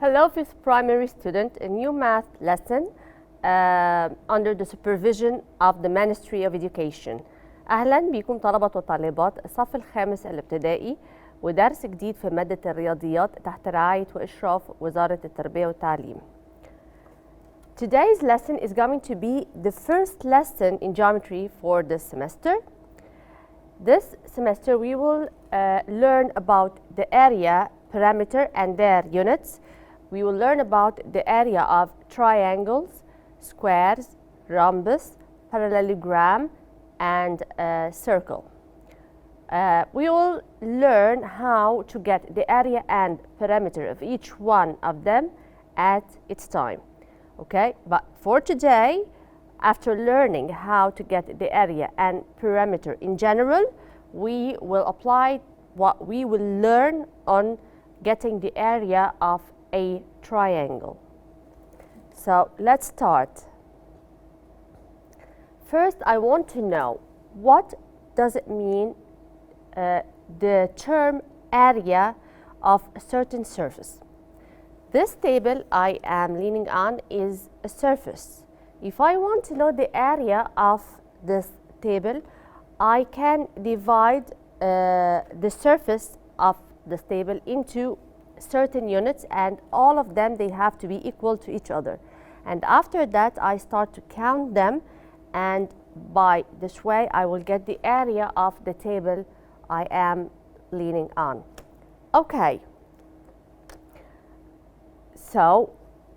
Hello, fifth primary student, a new math lesson under the supervision of the Ministry of Education. أهلا بكم طلبة وطالبات الصف الخامس الابتدائي ودرس جديد في مادة الرياضيات تحت رعاية وإشراف وزارة التربية والتعليم. Today's lesson is going to be the first lesson in geometry for this semester. This semester we will learn about the area, perimeter and their units. We will learn about the area of triangles, squares, rhombus, parallelogram, and circle. We will learn how to get the area and perimeter of each one of them at its time. Okay, but for today, after learning how to get the area and perimeter in general, we will apply what we will learn on getting the area of a triangle. So let's start. First, I want to know what does it mean the term area of a certain surface. This table I am leaning on is a surface. If I want to know the area of this table, I can divide the surface of this table into certain units, and all of them, they have to be equal to each other. And after that, I start to count them, and by this way, I will get the area of the table I am leaning on. Okay. So,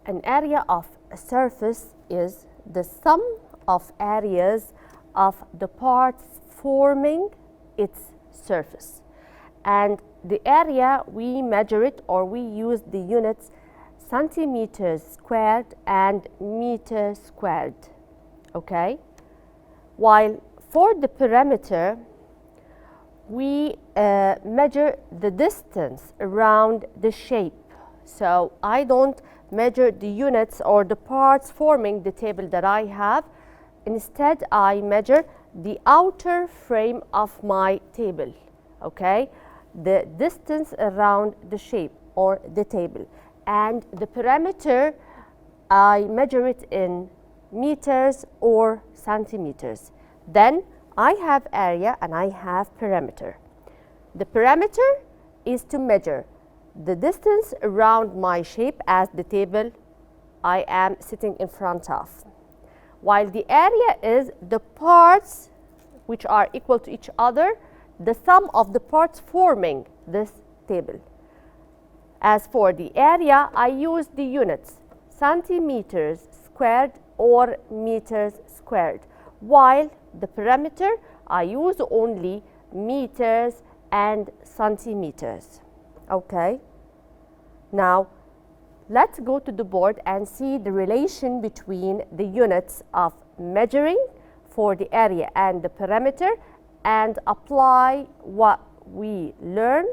an area of a surface is the sum of areas of the parts forming its surface. And the area, we measure it, or we use the units centimeters squared and meters squared. Okay? While for the perimeter, we measure the distance around the shape. So I don't measure the units or the parts forming the table that I have. Instead, I measure the outer frame of my table. Okay? The distance around the shape or the table. And the perimeter, I measure it in meters or centimeters. Then I have area and I have perimeter. The perimeter is to measure the distance around my shape as the table I am sitting in front of. While the area is the parts which are equal to each other, the sum of the parts forming this table. As for the area, I use the units centimeters squared or meters squared, while the perimeter, I use only meters and centimeters. Okay? Now, let's go to the board and see the relation between the units of measuring for the area and the perimeter, and apply what we learn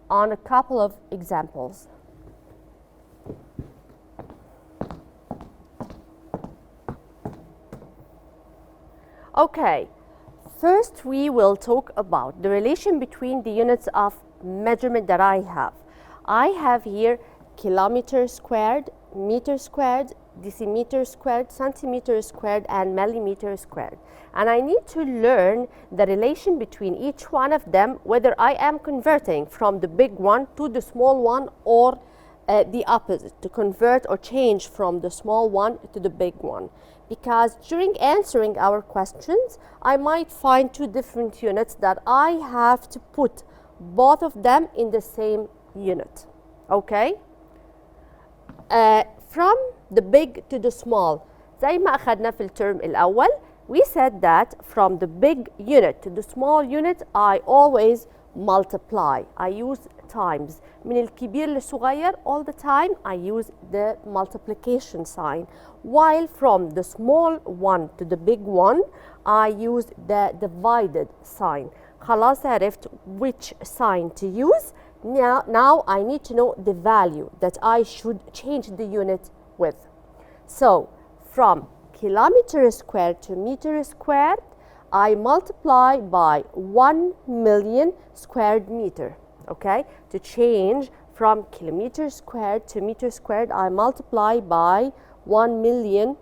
on a couple of examples. Okay, first we will talk about the relation between the units of measurement that I have. I have here kilometer squared, meter squared, decimeter squared, centimeter squared, and millimeter squared. And I need to learn the relation between each one of them, whether I am converting from the big one to the small one, or the opposite, to convert or change from the small one to the big one. Because during answering our questions, I might find two different units that I have to put both of them in the same unit. Okay? From the big to the small, زي ما أخذنا في الترم الأول, we said that from the big unit to the small unit, I always multiply. I use times. من الكبير للصغير, all the time I use the multiplication sign. While from the small one to the big one, I use the divided sign. خلاص عرفت which sign to use. Now I need to know the value that I should change the unit with. So from kilometer squared to meter squared, I multiply by 1 million square meter. Okay, to change from kilometer squared to meter squared, I multiply by 1 million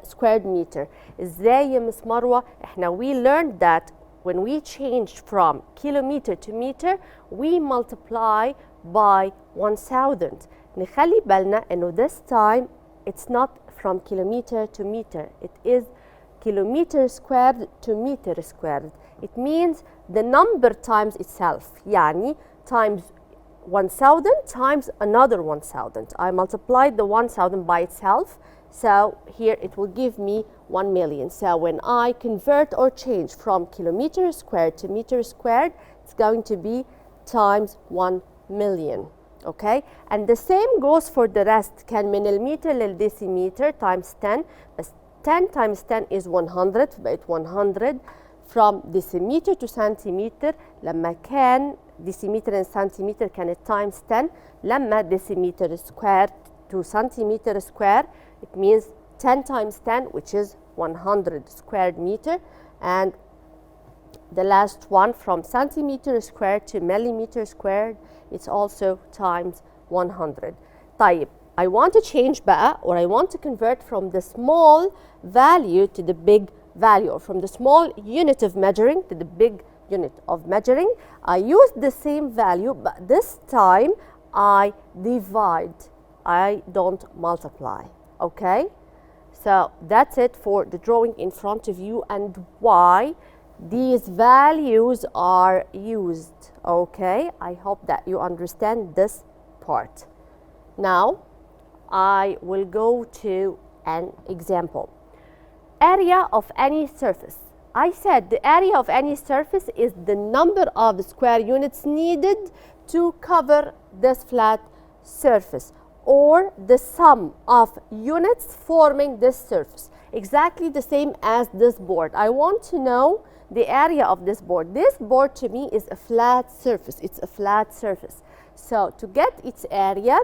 squared meter. ازاي يا مس مروة؟ احنا we learned that when we changed from kilometer to meter, we multiply by 1000. نخلي بالنا انه this time it's not from kilometer to meter, it is kilometer squared to meter squared. It means the number times itself, يعني times 1000 times another 1000. I multiplied the 1000 by itself, so here it will give me 1 million. So when I convert or change from kilometer squared to meter squared, it's going to be times 1 million. Okay, and the same goes for the rest. كان من المتر للديسيمتر times 10, بس 10 times 10 is 100, فبقت 100. From decimeter to centimeter, لما كان decimeter and centimeter كانت times 10. لما decimeter square to centimeter square, it means 10 times 10, which is 100 square meter. And the last one, from centimeter squared to millimeter squared, it's also times 100. طيب, I want to change بقى, or I want to convert from the small value to the big value, or from the small unit of measuring to the big unit of measuring. I use the same value, but this time I divide. I don't multiply. Okay? So that's it for the drawing in front of you and why these values are used. Okay? I hope that you understand this part. Now, I will go to an example. Area of any surface. I said the area of any surface is the number of square units needed to cover this flat surface, or the sum of units forming this surface. Exactly the same as this board. I want to know the area of this board. This board to me is a flat surface. It's a flat surface. So to get its area,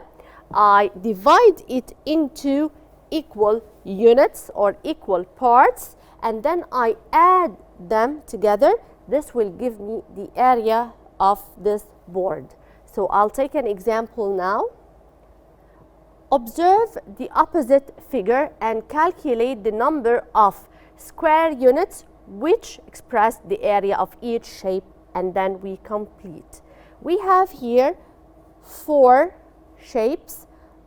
I divide it into equal units or equal parts, and then I add them together. This will give me the area of this board. So I'll take an example now. Observe the opposite figure and calculate the number of square units which express the area of each shape, and then we complete. We have here 4 shapes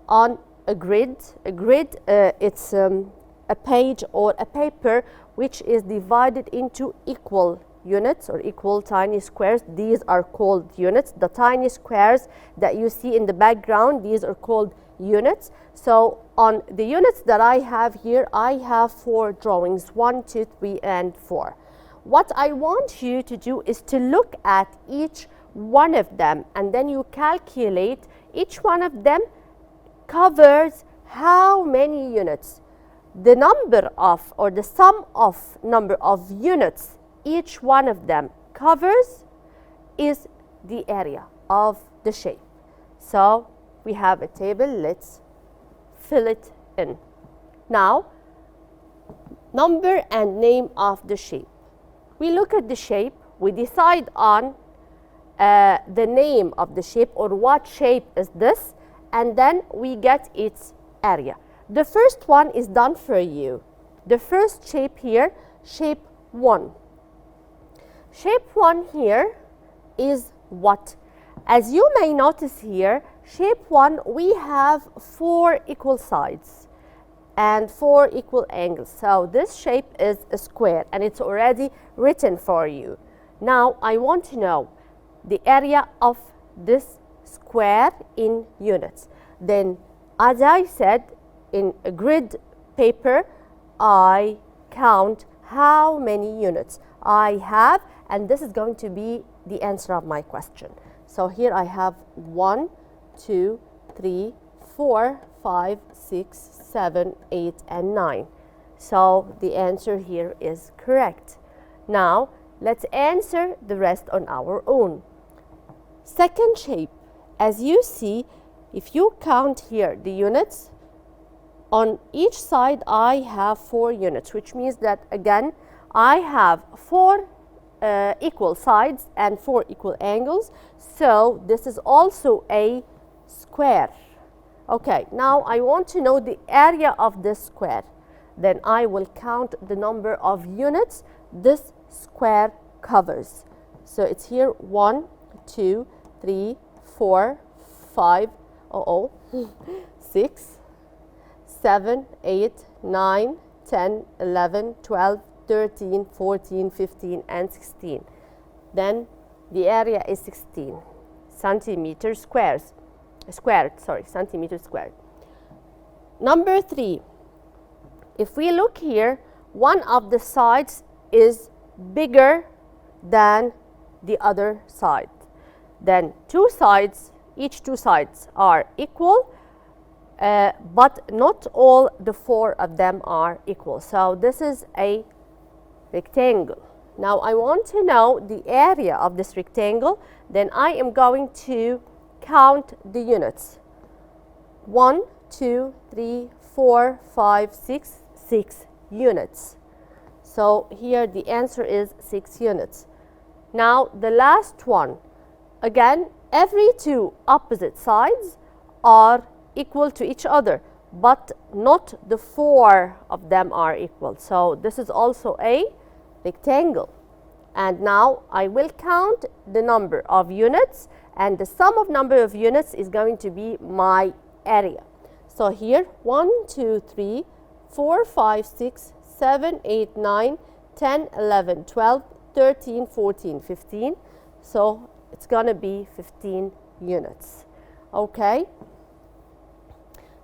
on a grid. A grid, it's a page or a paper which is divided into equal units or equal tiny squares. These are called units. The tiny squares that you see in the background, these are called units. So on the units that I have here, I have 4 drawings, 1, 2, 3, and 4. What I want you to do is to look at each one of them, and then you calculate each one of them covers how many units. The number of, or the sum of number of units each one of them covers is the area of the shape. So we have a table, let's fill it in. Now, number and name of the shape. We look at the shape, we decide on the name of the shape, or what shape is this, and then we get its area. The first one is done for you. The first shape here, shape 1. Shape 1 here is what? As you may notice here, shape 1, we have 4 equal sides and 4 equal angles. So this shape is a square, and it's already written for you. Now I want to know the area of this square in units. Then, as I said, in a grid paper, I count how many units I have, and this is going to be the answer of my question. So here I have 1, 2, 3, 4, 5, 6, 7, 8, and 9. So the answer here is correct. Now, let's answer the rest on our own. Second shape, as you see, if you count here the units, on each side I have 4 units, which means that again I have 4 equal sides and 4 equal angles. So this is also a square. Okay, now I want to know the area of this square. Then I will count the number of units this square covers. So it's here 1, 2, 3, 4, 5, 6, 7, 8, 9, 10, 11, 12, 13, 14, 15, and 16. Then the area is 16 centimeters squared. Centimeters squared. Number 3, if we look here, one of the sides is bigger than the other side. Then each two sides are equal, but not all the 4 of them are equal. So this is a rectangle. Now I want to know the area of this rectangle. Then I am going to count the units. 1, 2, 3, 4, 5, 6 units. So here the answer is 6 units. Now the last one, again, every 2 opposite sides are equal to each other, but not the 4 of them are equal. So this is also a rectangle. And now I will count the number of units, and the sum of number of units is going to be my area. So here 1, 2, 3, 4, 5, 6, 7, 8, 9, 10, 11, 12, 13, 14, 15. So it's going to be 15 units. Okay.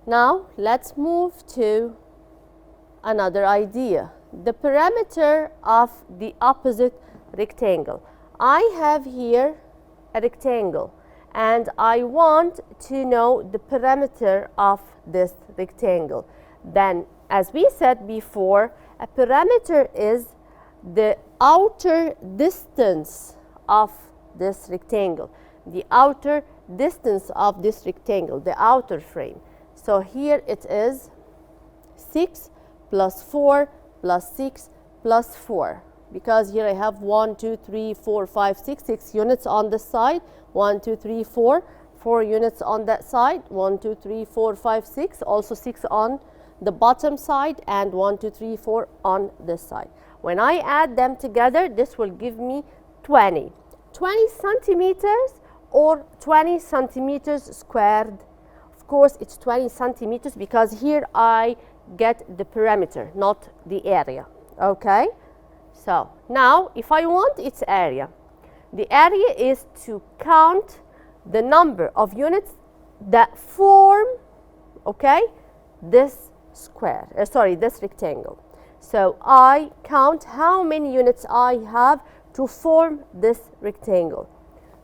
Now let's move to another idea. The perimeter of the opposite rectangle. I have here a rectangle and I want to know the perimeter of this rectangle. Then, as we said before, a perimeter is the outer distance of this rectangle, the outer distance of this rectangle, the outer frame. So here it is 6 plus 4 plus 6 plus 4, because here I have 1, 2, 3, 4, 5, 6 units on this side, 1, 2, 3, 4 units on that side, 1, 2, 3, 4, 5, 6, also 6 on the bottom side, and 1, 2, 3, 4 on this side. When I add them together, this will give me 20 centimeters or 20 centimeters squared. Of course, it's 20 centimeters because here I get the perimeter, not the area. Okay? So now if I want its area, the area is to count the number of units that form, okay, this square, this rectangle. So I count how many units I have to form this rectangle.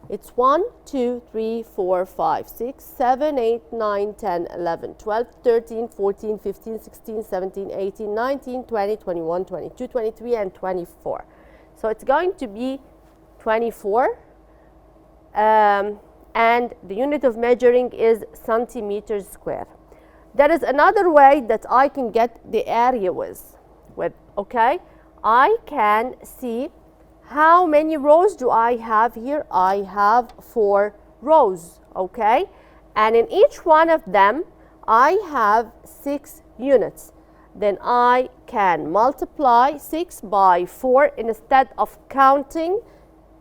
It's 1, 2, 3, 4, 5, 6, 7, 8, 9, 10, 11, 12, 13, 14, 15, 16, 17, 18, 19, 20, 21, 22, 23, and 24. So it's going to be 24. And the unit of measuring is centimeters square. There is another way that I can get the area with, okay? I can see how many rows do I have here. I have 4 rows, okay? And in each one of them, I have 6 units. Then I can multiply 6 by 4 instead of counting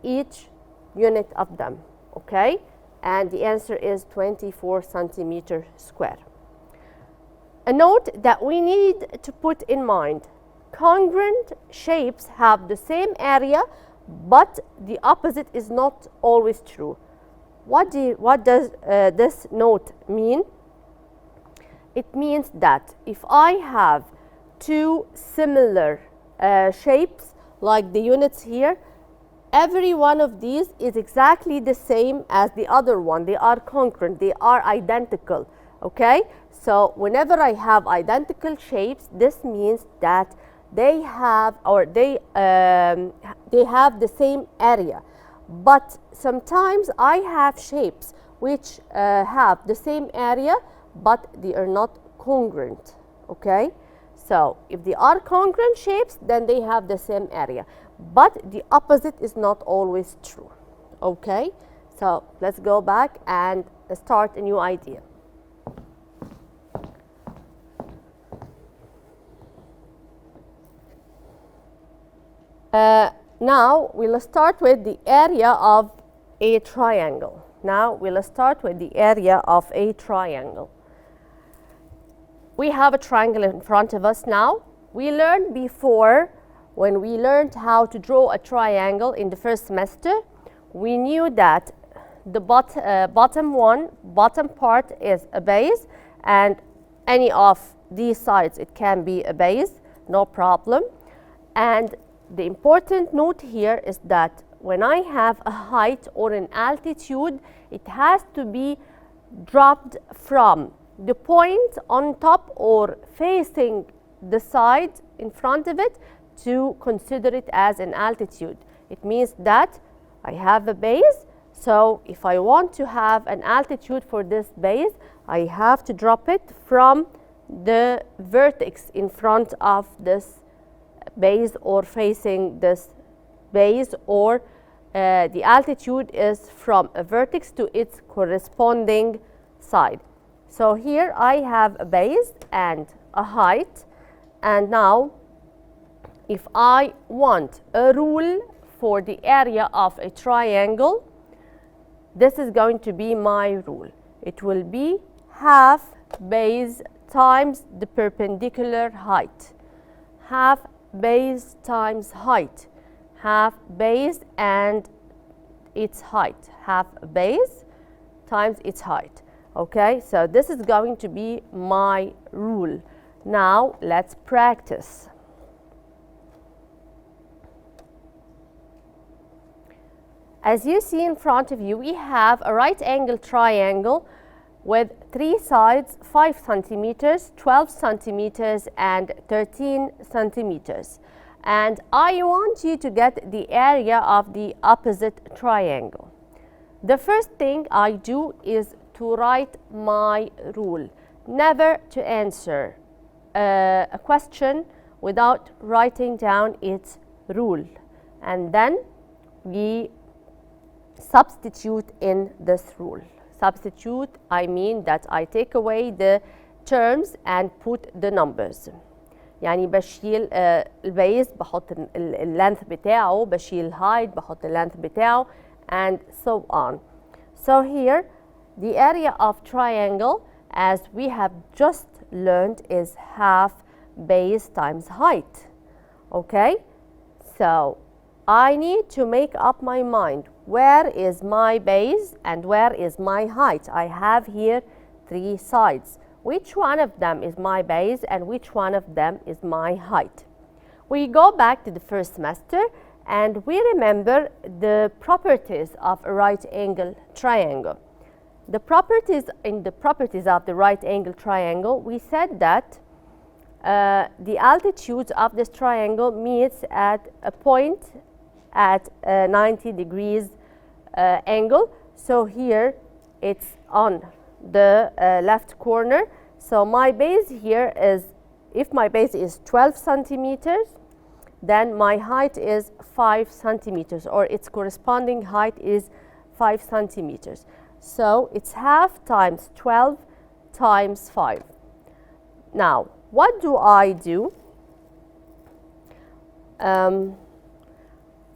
each unit of them, okay? And the answer is 24 centimeters square. A note that we need to put in mind: congruent shapes have the same area, but the opposite is not always true. What does this note mean? It means that if I have 2 similar shapes, like the units here, every one of these is exactly the same as the other one. They are congruent, they are identical, okay? So whenever I have identical shapes, this means that they have the same area. But sometimes I have shapes which have the same area, but they are not congruent, okay? So if they are congruent shapes, then they have the same area. But the opposite is not always true. Okay? So let's go back and start a new idea. Now we'll start with the area of a triangle. We have a triangle in front of us now. We learned before, when we learned how to draw a triangle in the first semester, we knew that the bottom part is a base, and any of these sides, it can be a base, no problem. And the important note here is that when I have a height or an altitude, it has to be dropped from the point on top or facing the side in front of it to consider it as an altitude. It means that I have a base, so if I want to have an altitude for this base, I have to drop it from the vertex in front of this base or facing this base, or the altitude is from a vertex to its corresponding side. So here I have a base and a height, and now if I want a rule for the area of a triangle, this is going to be my rule. It will be half base times the perpendicular height. Half base times height. Half base and its height. Half base times its height. Okay, so this is going to be my rule. Now let's practice. As you see in front of you, we have a right angle triangle with 3 sides, 5 centimeters, 12 centimeters, and 13 centimeters. And I want you to get the area of the opposite triangle. The first thing I do is to write my rule. Never to answer a question without writing down its rule. And then we substitute in this rule. Substitute, I mean that I take away the terms and put the numbers. يعني بشيل البيز بحط اللينث بتاعه، بشيل الهايت بحط اللينث بتاعه, and so on. So here the area of triangle, as we have just learned, is half base times height. Okay, so I need to make up my mind. Where is my base and where is my height? I have here 3 sides. Which one of them is my base and which one of them is my height? We go back to the first semester and we remember the properties of a right angle triangle. The properties of the right angle triangle, we said that the altitude of this triangle meets at a point at 90 degrees angle. So here it's on the left corner. So my base here is, if my base is 12 centimeters, then my height is 5 centimeters, or its corresponding height is 5 centimeters. So it's half times 12 times 5. Now, what do I do?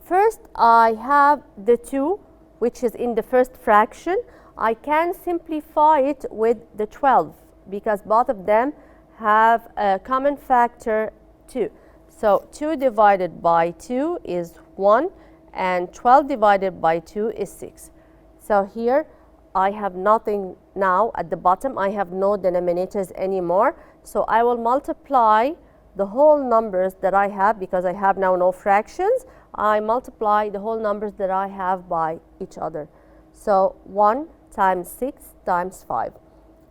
First, I have the 2, which is in the first fraction. I can simplify it with the 12 because both of them have a common factor 2. So 2 divided by 2 is 1 and 12 divided by 2 is 6. So here I have nothing now at the bottom. I have no denominators anymore. So I will multiply the whole numbers that I have, because I have now no fractions. I multiply the whole numbers that I have by each other. So 1 times 6 times 5.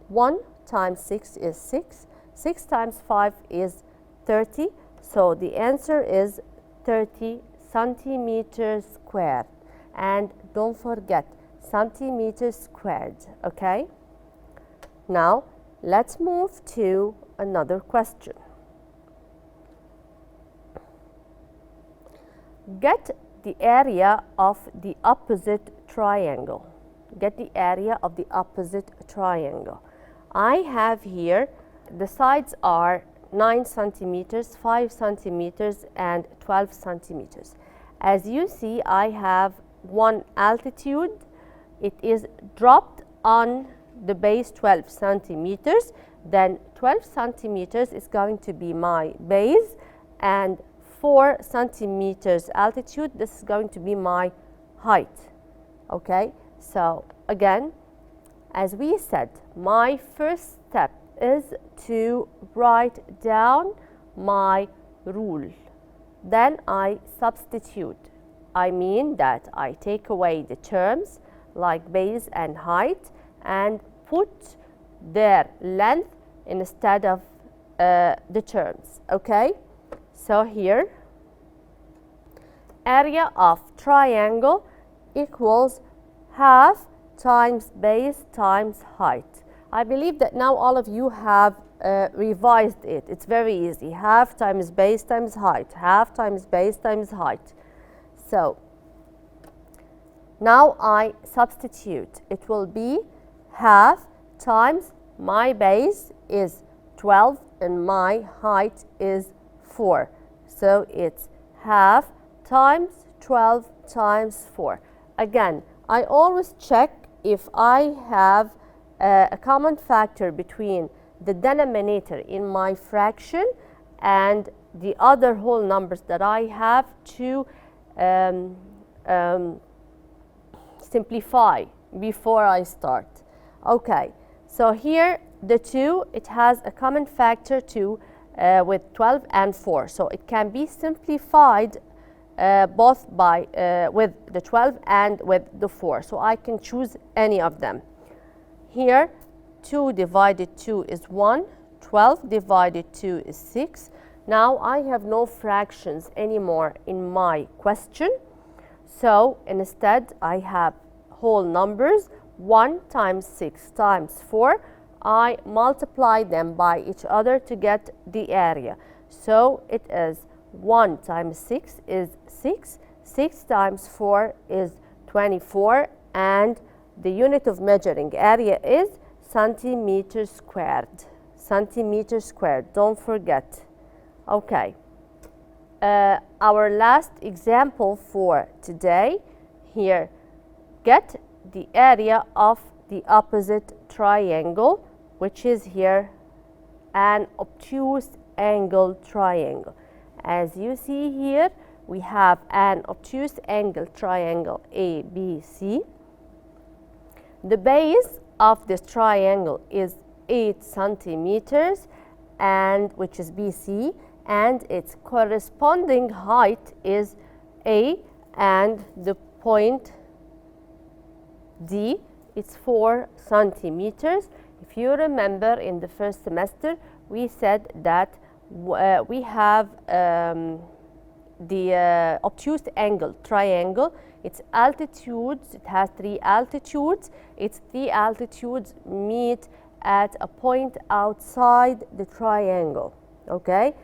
1 times 6 is 6. 6 times 5 is 30. So the answer is 30 centimeters squared. And don't forget, centimeters squared, okay? Now, let's move to another question. Get the area of the opposite triangle. Get the area of the opposite triangle. I have here, the sides are 9 centimeters, 5 centimeters, and 12 centimeters. As you see, I have one altitude. It is dropped on the base 12 centimeters. Then 12 centimeters is going to be my base, and 4 centimeters altitude, this is going to be my height. Okay, so again, as we said, my first step is to write down my rule. Then I substitute. I mean that I take away the terms like base and height and put their length instead of the terms. Okay, so here area of triangle equals half times base times height. I believe that now all of you have revised it. It's very easy. Half times base times height. Half times base times height. So now I substitute. It will be half times my base is 12 and my height is 4. So it's half times 12 times 4. Again, I always check if I have a common factor between the denominator in my fraction and the other whole numbers that I have to simplify before I start. Okay, so here the 2, it has a common factor 2 with 12 and 4. So it can be simplified both by with the 12 and with the 4. So I can choose any of them. Here 2 divided 2 is 1, 12 divided 2 is 6. Now I have no fractions anymore in my question. So instead I have whole numbers. 1 times 6 times 4. I multiply them by each other to get the area. So it is 1 times 6 is 6. 6 times 4 is 24. And the unit of measuring area is centimeters squared. Centimeters squared, don't forget. Okay, our last example for today here. Get the area of the opposite triangle, which is here an obtuse angle triangle. As you see here, we have an obtuse angle triangle ABC. The base of this triangle is 8 centimeters, and which is BC, and its corresponding height is A, and the point D, it's 4 centimeters. If you remember in the first semester, we said that we have the obtuse angle triangle. Its altitudes, it has 3 altitudes. Its 3 altitudes meet at a point outside the triangle. Okay,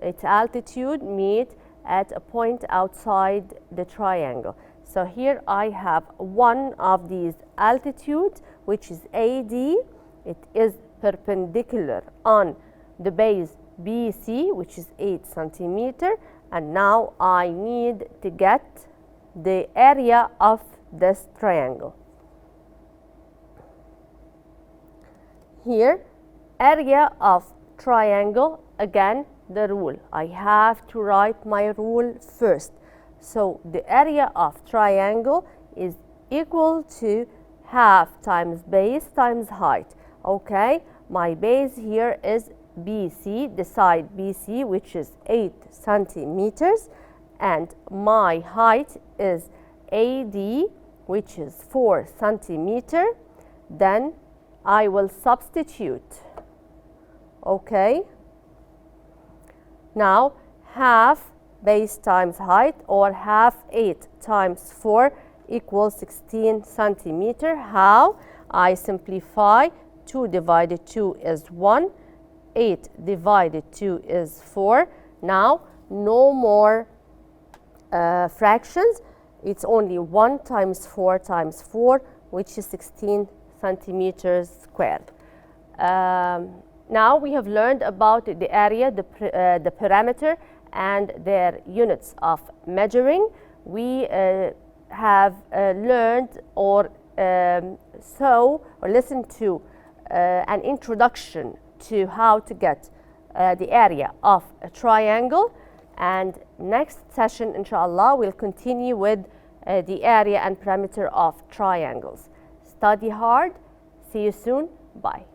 its altitude meet at a point outside the triangle. So here I have one of these altitudes, which is AD. It is perpendicular on the base BC, which is 8 centimeter. And now I need to get the area of this triangle. Here, area of triangle, again, the rule. I have to write my rule first. So the area of triangle is equal to half times base times height. Okay, my base here is BC, the side BC, which is 8 centimeters, and my height is AD, which is 4 centimeter. Then I will substitute. Okay, now half base times height, or half 8 times 4 equals 16 centimeter. How? I simplify. 2 divided 2 is 1. 8 divided 2 is 4. Now no more fractions, it's only 1 times 4 times 4, which is 16 centimeters squared. Now we have learned about the area, the parameter, and their units of measuring. We have learned or listened to an introduction to how to get the area of a triangle, and next session inshallah we'll continue with the area and parameter of triangles. Study hard. See you soon. Bye.